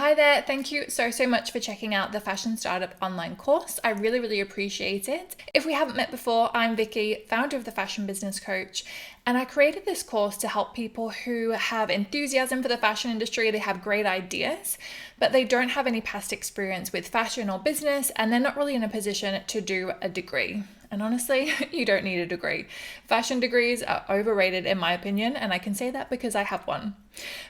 Hi there, thank you so much for checking out the Fashion Startup online course. I really appreciate it. If we haven't met before, I'm Vicky, founder of the Fashion Business Coach, and I created this course to help people who have enthusiasm for the fashion industry. They have great ideas, but they don't have any past experience with fashion or business, and they're not really in a position to do a degree. And honestly, you don't need a degree. Fashion degrees are overrated in my opinion, and I can say that because I have one.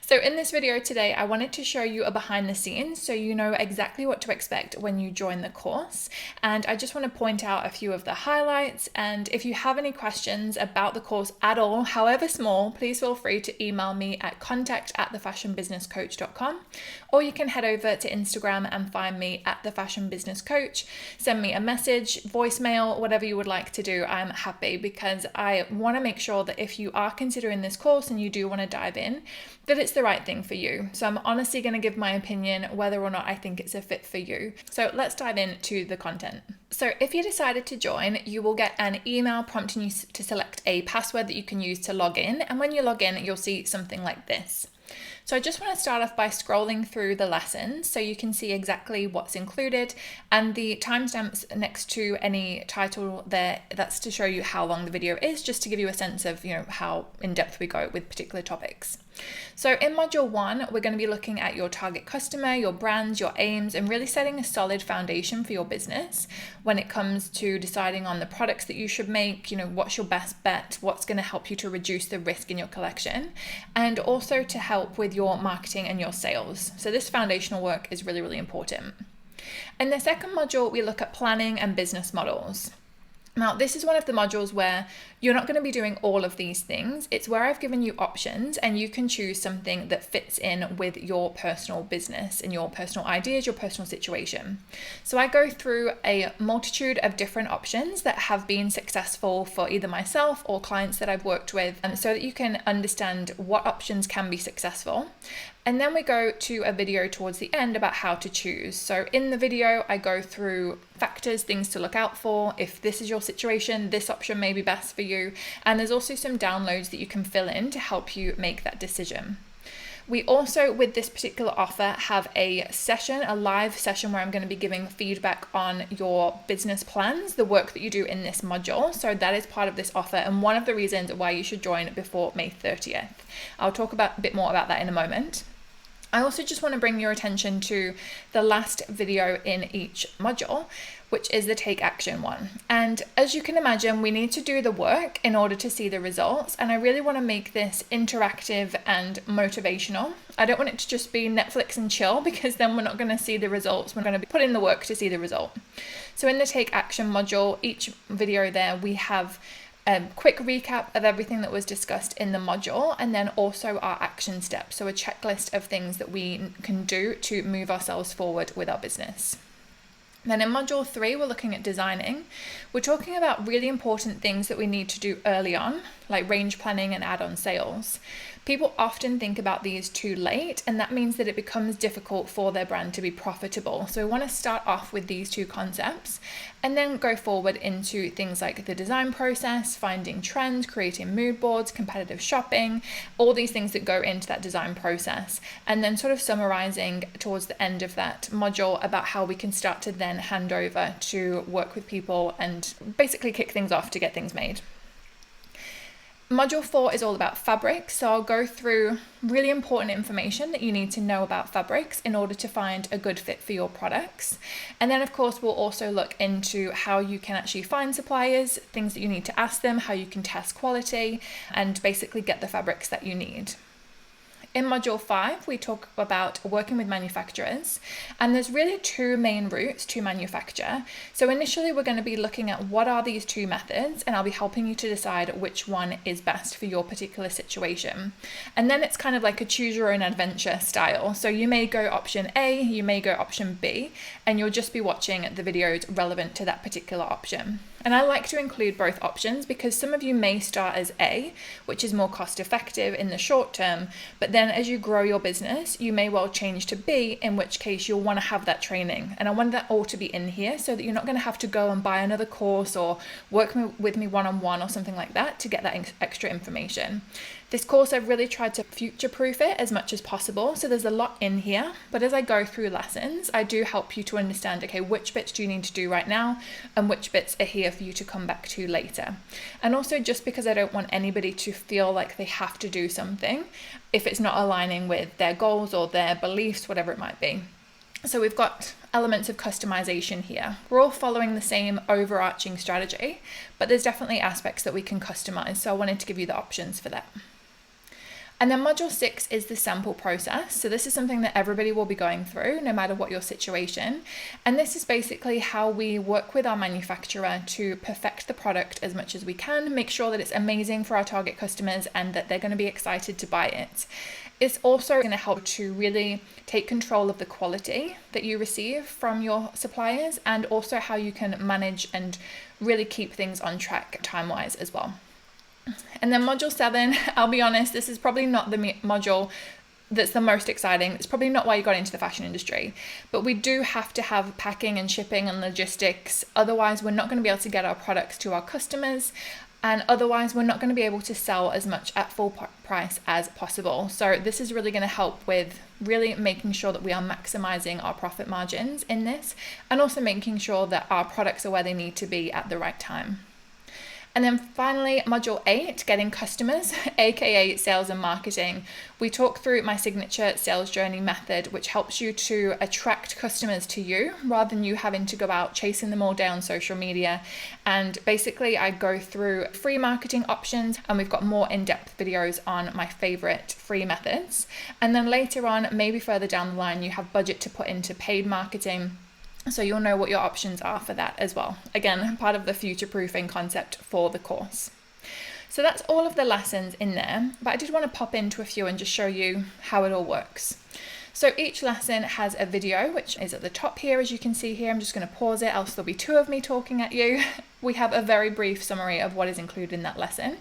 So in this video today, I wanted to show you a behind the scenes so you know exactly what to expect when you join the course. And I just want to point out a few of the highlights. And if you have any questions about the course at all, however small, please feel free to email me at contact@thefashionbusinesscoach.com, or you can head over to Instagram and find me at @thefashionbusinesscoach. Send me a message, voicemail, whatever you would like to do. I'm happy because I want to make sure that if you are considering this course and you do want to dive in, that it's the right thing for you. So I'm honestly going to give my opinion whether or not I think it's a fit for you. So let's dive into the content. So if you decided to join, you will get an email prompting you to select a password that you can use to log in. And when you log in, you'll see something like this. So I just want to start off by scrolling through the lessons so you can see exactly what's included, and the timestamps next to any title there, that's to show you how long the video is, just to give you a sense of, how in depth we go with particular topics. So in module 1, we're going to be looking at your target customer, your brands, your aims, and really setting a solid foundation for your business when it comes to deciding on the products that you should make, what's your best bet, what's going to help you to reduce the risk in your collection, and also to help with your marketing and your sales. So this foundational work is really important. In the second module, we look at planning and business models. Now, this is one of the modules where you're not going to be doing all of these things. It's where I've given you options and you can choose something that fits in with your personal business and your personal ideas, your personal situation. So I go through a multitude of different options that have been successful for either myself or clients that I've worked with, so that you can understand what options can be successful. And then we go to a video towards the end about how to choose. So in the video, I go through factors, things to look out for. If this is your situation, this option may be best for you. And there's also some downloads that you can fill in to help you make that decision. We also, with this particular offer, have a live session where I'm going to be giving feedback on your business plans, the work that you do in this module. So that is part of this offer and one of the reasons why you should join before May 30th. I'll talk a bit more about that in a moment. I also just want to bring your attention to the last video in each module, which is the take action one. And as you can imagine, we need to do the work in order to see the results. And I really want to make this interactive and motivational. I don't want it to just be Netflix and chill, because then we're not going to see the results. We're going to be putting the work to see the result. So in the take action module, each video there, we have a quick recap of everything that was discussed in the module, and then also our action steps. So a checklist of things that we can do to move ourselves forward with our business. Then in module 3, we're looking at designing. We're talking about really important things that we need to do early on, like range planning and add-on sales. People often think about these too late, and that means that it becomes difficult for their brand to be profitable. So we want to start off with these two concepts and then go forward into things like the design process, finding trends, creating mood boards, competitive shopping, all these things that go into that design process, and then sort of summarizing towards the end of that module about how we can start to then hand over to work with people and basically kick things off to get things made. Module 4 is all about fabrics, so I'll go through really important information that you need to know about fabrics in order to find a good fit for your products. And then of course we'll also look into how you can actually find suppliers, things that you need to ask them, how you can test quality, and basically get the fabrics that you need. In module 5, we talk about working with manufacturers, and there's really two main routes to manufacture. So initially we're going to be looking at what are these two methods, and I'll be helping you to decide which one is best for your particular situation. And then it's kind of like a choose your own adventure style. So you may go option A, you may go option B, and you'll just be watching the videos relevant to that particular option. And I like to include both options because some of you may start as A, which is more cost effective in the short term, but then as you grow your business, you may well change to B, in which case you'll want to have that training. And I want that all to be in here so that you're not going to have to go and buy another course or work with me one-on-one or something like that to get that extra information. This course, I've really tried to future-proof it as much as possible. So there's a lot in here, but as I go through lessons, I do help you to understand, okay, which bits do you need to do right now and which bits are here for you to come back to later. And also, just because I don't want anybody to feel like they have to do something if it's not aligning with their goals or their beliefs, whatever it might be. So we've got elements of customization here. We're all following the same overarching strategy, but there's definitely aspects that we can customize. So I wanted to give you the options for that. And then module 6 is the sample process. So this is something that everybody will be going through, no matter what your situation. And this is basically how we work with our manufacturer to perfect the product as much as we can, make sure that it's amazing for our target customers and that they're going to be excited to buy it. It's also going to help to really take control of the quality that you receive from your suppliers, and also how you can manage and really keep things on track time-wise as well. And then module 7, I'll be honest, this is probably not the module that's the most exciting. It's probably not why you got into the fashion industry, but we do have to have packing and shipping and logistics. Otherwise, we're not going to be able to get our products to our customers. And otherwise, we're not going to be able to sell as much at full price as possible. So this is really going to help with really making sure that we are maximizing our profit margins in this, and also making sure that our products are where they need to be at the right time. And then finally, module 8, getting customers, aka sales and marketing. We talk through my signature sales journey method, which helps you to attract customers to you rather than you having to go out chasing them all down social media. And basically, I go through free marketing options, and we've got more in-depth videos on my favorite free methods. And then later on, maybe further down the line, you have budget to put into paid marketing. So you'll know what your options are for that as well. Again, part of the future-proofing concept for the course. So that's all of the lessons in there, but I did want to pop into a few and just show you how it all works. So each lesson has a video, which is at the top here, as you can see here. I'm just going to pause it, else there'll be 2 of me talking at you. We have a very brief summary of what is included in that lesson.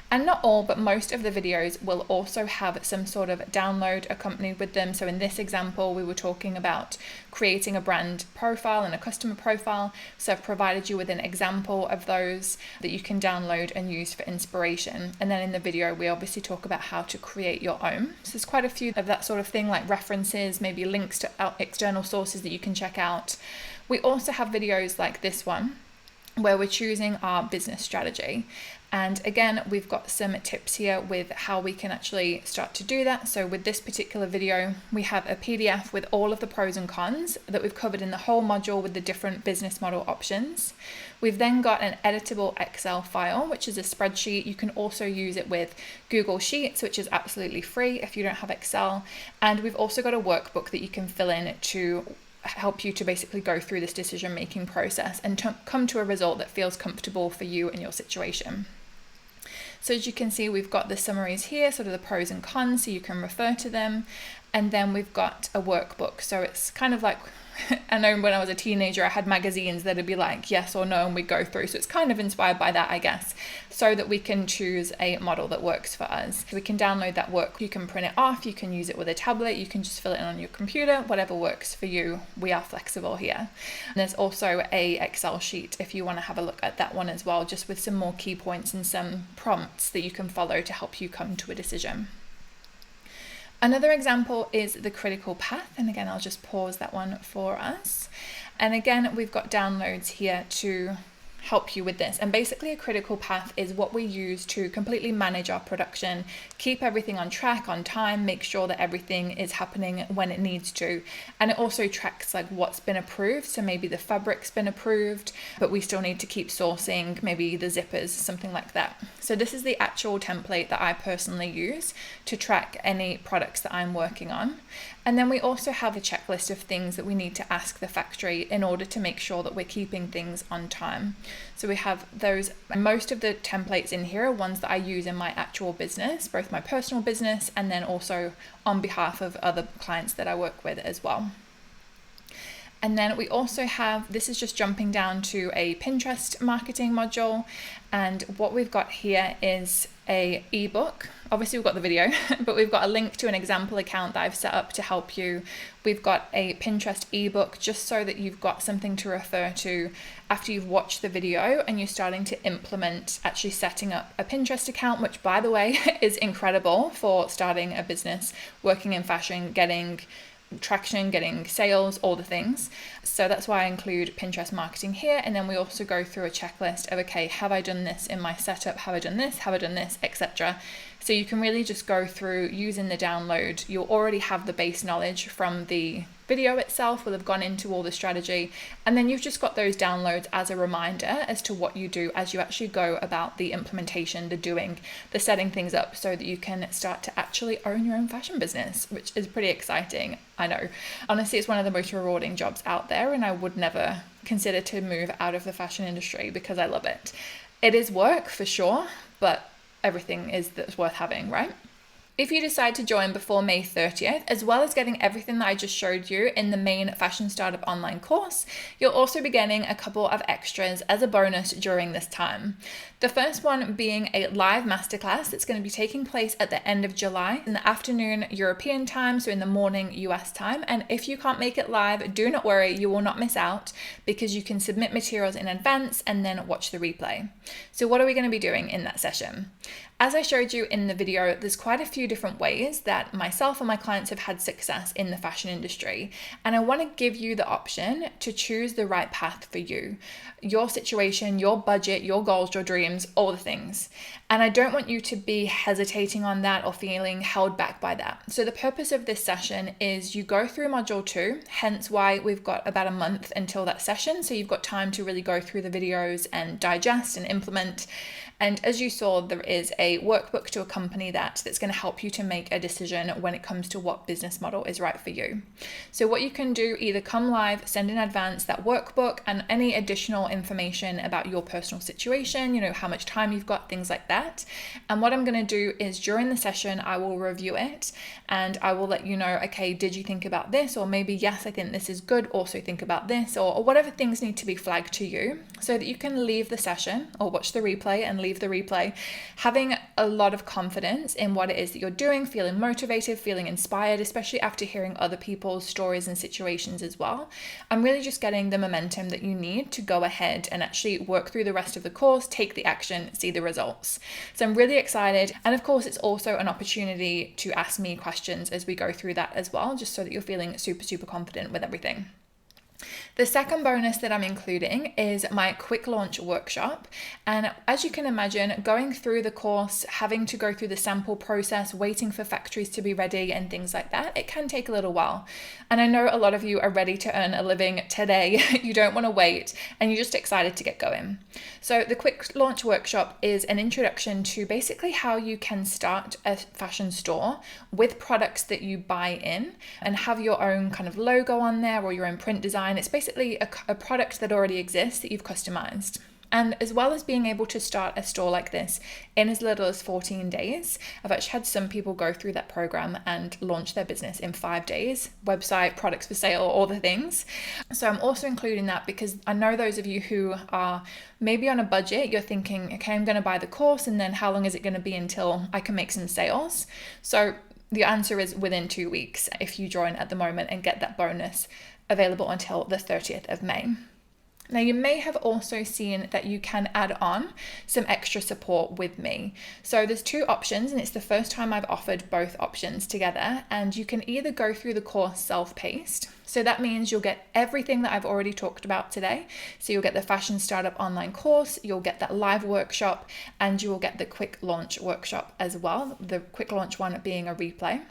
And not all, but most of the videos will also have some sort of download accompanied with them. So in this example, we were talking about creating a brand profile and a customer profile. So I've provided you with an example of those that you can download and use for inspiration. And then in the video, we obviously talk about how to create your own. So there's quite a few of that sort of thing, like references, maybe links to external sources that you can check out. We also have videos like this one, where we're choosing our business strategy. And again, we've got some tips here with how we can actually start to do that. So with this particular video, we have a PDF with all of the pros and cons that we've covered in the whole module with the different business model options. We've then got an editable Excel file, which is a spreadsheet. You can also use it with Google Sheets, which is absolutely free if you don't have Excel. And we've also got a workbook that you can fill in to help you to basically go through this decision-making process and to come to a result that feels comfortable for you and your situation. So as you can see, we've got the summaries here, sort of the pros and cons, so you can refer to them. And then we've got a workbook. So it's kind of like, I know when I was a teenager, I had magazines that'd be like yes or no, and we'd go through. So it's kind of inspired by that, I guess, so that we can choose a model that works for us. So we can download that work. You can print it off. You can use it with a tablet. You can just fill it in on your computer, whatever works for you. We are flexible here. And there's also a Excel sheet if you want to have a look at that one as well, just with some more key points and some prompts that you can follow to help you come to a decision. Another example is the critical path. And again, I'll just pause that one for us. And again, we've got downloads here to help you with this. And basically a critical path is what we use to completely manage our production, keep everything on track, on time, make sure that everything is happening when it needs to. And it also tracks like what's been approved. So maybe the fabric's been approved, but we still need to keep sourcing maybe the zippers, something like that. So this is the actual template that I personally use to track any products that I'm working on. And then we also have a checklist of things that we need to ask the factory in order to make sure that we're keeping things on time. So we have those, most of the templates in here are ones that I use in my actual business, both my personal business and then also on behalf of other clients that I work with as well. And then we also have, this is just jumping down to a Pinterest marketing module. And what we've got here is a ebook. Obviously we've got the video, but we've got a link to an example account that I've set up to help you. We've got a Pinterest ebook just so that you've got something to refer to after you've watched the video and you're starting to implement actually setting up a Pinterest account, which by the way is incredible for starting a business, working in fashion, getting traction, getting sales, all the things. So that's why I include Pinterest marketing here. And then we also go through a checklist of, okay, have I done this in my setup? Have I done this? Have I done this, etc. So you can really just go through using the download. You'll already have the base knowledge from the video itself, will have gone into all the strategy, and then you've just got those downloads as a reminder as to what you do as you actually go about the implementation, the doing, the setting things up so that you can start to actually own your own fashion business, which is pretty exciting. I know. Honestly, it's one of the most rewarding jobs out there, and I would never consider to move out of the fashion industry because I love it. It is work for sure, but everything is that's worth having, right? If you decide to join before May 30th, as well as getting everything that I just showed you in the main Fashion Startup online course, you'll also be getting a couple of extras as a bonus during this time. The first one being a live masterclass that's going to be taking place at the end of July in the afternoon European time, so in the morning US time. And if you can't make it live, do not worry, you will not miss out because you can submit materials in advance and then watch the replay. So what are we going to be doing in that session? As I showed you in the video, there's quite a few different ways that myself and my clients have had success in the fashion industry. And I want to give you the option to choose the right path for you, your situation, your budget, your goals, your dreams, all the things. And I don't want you to be hesitating on that or feeling held back by that. So the purpose of this session is you go through module 2, hence why we've got about a month until that session. So you've got time to really go through the videos and digest and implement. And as you saw, there is a workbook to accompany that's going to help you to make a decision when it comes to what business model is right for you. So what you can do, either come live, send in advance that workbook and any additional information about your personal situation, how much time you've got, things like that. And what I'm going to do is during the session, I will review it and I will let you know, okay, did you think about this? Or maybe, yes, I think this is good. Also think about this, or whatever things need to be flagged to you so that you can leave the session or watch the replay and leave the replay having a lot of confidence in what it is that you're doing, feeling motivated, feeling inspired, especially after hearing other people's stories and situations as well. I'm really just getting the momentum that you need to go ahead and actually work through the rest of the course, take the action, see the results. So I'm really excited. And of course, it's also an opportunity to ask me questions as we go through that as well, just so that you're feeling super, super confident with everything. The second bonus that I'm including is my quick launch workshop. And as you can imagine, going through the course, having to go through the sample process, waiting for factories to be ready and things like that, it can take a little while. And I know a lot of you are ready to earn a living today. You don't want to wait and you're just excited to get going. So the quick launch workshop is an introduction to basically how you can start a fashion store with products that you buy in and have your own kind of logo on there or your own print design. It's basically a product that already exists that you've customized. And as well as being able to start a store like this in as little as 14 days, I've actually had some people go through that program and launch their business in 5 days, website, products for sale, all the things. So I'm also including that because I know those of you who are maybe on a budget, you're thinking, okay, I'm going to buy the course and then how long is it going to be until I can make some sales? So the answer is within 2 weeks if you join at the moment and get that bonus available until the 30th of May. Now, you may have also seen that you can add on some extra support with me. So there's 2 options, and it's the first time I've offered both options together. And you can either go through the course self-paced. So that means you'll get everything that I've already talked about today. So you'll get the Fashion Startup online course, you'll get that live workshop, and you will get the quick launch workshop as well. The quick launch one being a replay.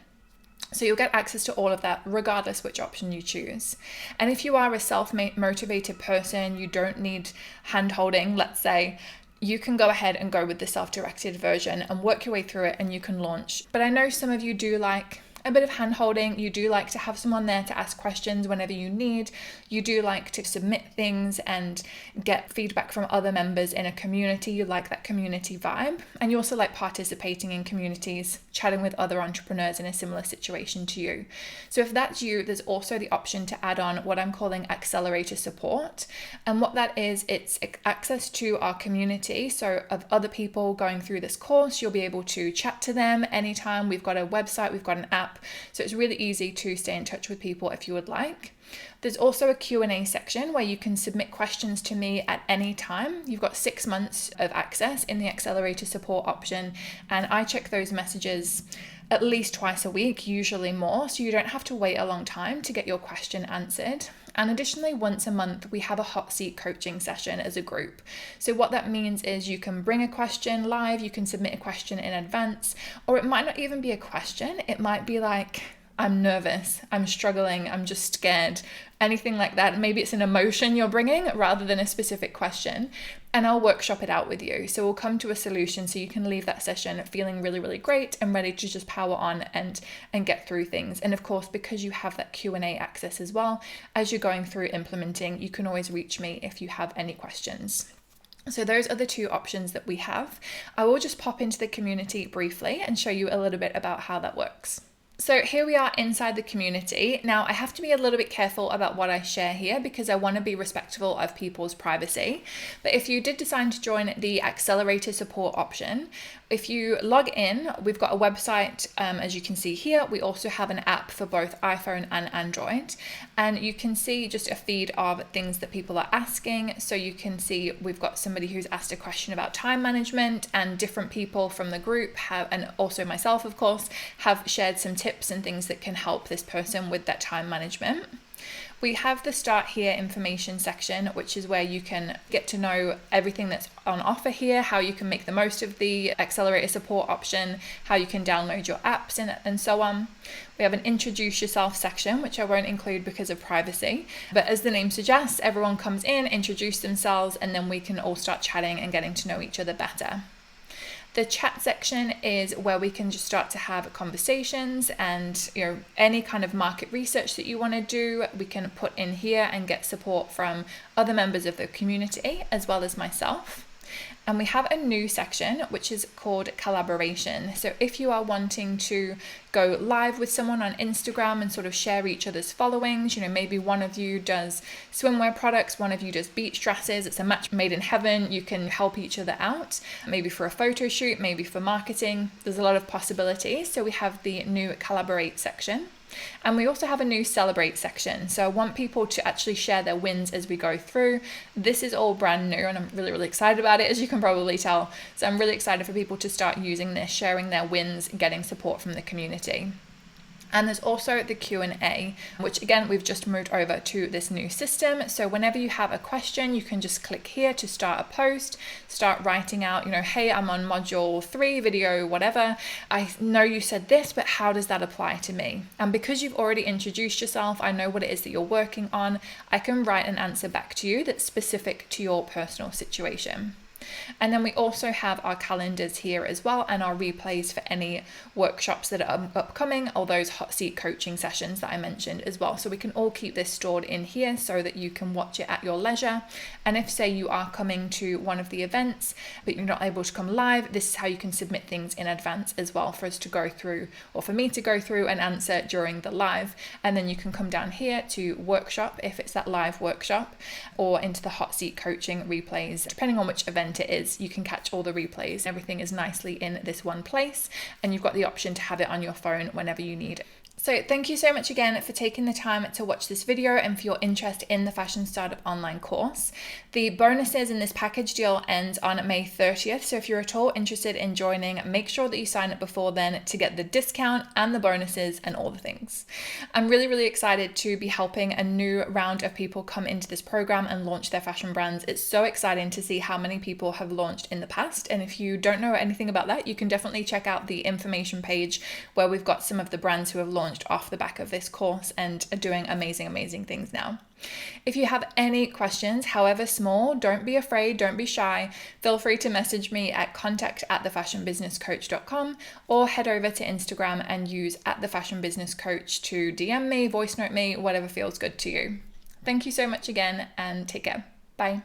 So you'll get access to all of that regardless which option you choose. And if you are a self-motivated person, you don't need hand-holding, let's say, you can go ahead and go with the self-directed version and work your way through it and you can launch. But I know some of you do like a bit of hand holding. You do like to have someone there to ask questions whenever you need. You do like to submit things and get feedback from other members in a community. You like that community vibe. And you also like participating in communities, chatting with other entrepreneurs in a similar situation to you. So if that's you, there's also the option to add on what I'm calling accelerator support. And what that is, it's access to our community. So of other people going through this course, you'll be able to chat to them anytime. We've got a website, we've got an app. So it's really easy to stay in touch with people if you would like. There's also a Q&A section where you can submit questions to me at any time. You've got 6 months of access in the accelerator support option, and I check those messages at least twice a week, usually more, so you don't have to wait a long time to get your question answered. And additionally, once a month, we have a hot seat coaching session as a group. So what that means is you can bring a question live, you can submit a question in advance, or it might not even be a question. It might be like, I'm nervous, I'm struggling, I'm just scared, anything like that. Maybe it's an emotion you're bringing rather than a specific question. And I'll workshop it out with you. So we'll come to a solution so you can leave that session feeling really, really great and ready to just power on and get through things. And of course, because you have that Q&A access as well, as you're going through implementing, you can always reach me if you have any questions. So those are the two options that we have. I will just pop into the community briefly and show you a little bit about how that works. So here we are inside the community. Now I have to be a little bit careful about what I share here because I want to be respectful of people's privacy. But if you did decide to join the accelerator support option, if you log in, we've got a website, as you can see here. We also have an app for both iPhone and Android. And you can see just a feed of things that people are asking. So you can see we've got somebody who's asked a question about time management, and different people from the group have, and also myself, of course, have shared some tips and things that can help this person with that time management. We have the Start Here information section, which is where you can get to know everything that's on offer here, how you can make the most of the accelerator support option, how you can download your apps and so on. We have an Introduce Yourself section, which I won't include because of privacy. But as the name suggests, everyone comes in, introduce themselves, and then we can all start chatting and getting to know each other better. The chat section is where we can just start to have conversations, and any kind of market research that you want to do, we can put in here and get support from other members of the community as well as myself. And we have a new section which is called collaboration. So if you are wanting to go live with someone on Instagram and sort of share each other's followings, maybe one of you does swimwear products, one of you does beach dresses, it's a match made in heaven, you can help each other out, maybe for a photo shoot, maybe for marketing. There's a lot of possibilities. So we have the new collaborate section. And we also have a new celebrate section. So I want people to actually share their wins as we go through. This is all brand new and I'm really, really excited about it, as you can probably tell. So I'm really excited for people to start using this, sharing their wins, getting support from the community. And there's also the Q&A, which again, we've just moved over to this new system. So whenever you have a question, you can just click here to start a post, start writing out, hey, I'm on module 3, video, whatever. I know you said this, but how does that apply to me? And because you've already introduced yourself, I know what it is that you're working on. I can write an answer back to you that's specific to your personal situation. And then we also have our calendars here as well, and our replays for any workshops that are upcoming, or those hot seat coaching sessions that I mentioned as well. So we can all keep this stored in here so that you can watch it at your leisure. And if, say, you are coming to one of the events but you're not able to come live, this is how you can submit things in advance as well for us to go through, or for me to go through and answer during the live. And then you can come down here to workshop if it's that live workshop, or into the hot seat coaching replays, depending on which event it is. You can catch all the replays. Everything is nicely in this one place, and you've got the option to have it on your phone whenever you need it. So thank you so much again for taking the time to watch this video and for your interest in the Fashion Startup Online course. The bonuses in this package deal ends on May 30th. So if you're at all interested in joining, make sure that you sign up before then to get the discount and the bonuses and all the things. I'm really, really excited to be helping a new round of people come into this program and launch their fashion brands. It's so exciting to see how many people have launched in the past. And if you don't know anything about that, you can definitely check out the information page where we've got some of the brands who have launched launched off the back of this course and are doing amazing things now. If you have any questions, however small, don't be afraid, don't be shy. Feel free to message me at contact@thefashionbusinesscoach.com or head over to Instagram and use @thefashionbusinesscoach to DM me, voice note me, whatever feels good to you. Thank you so much again and take care. Bye.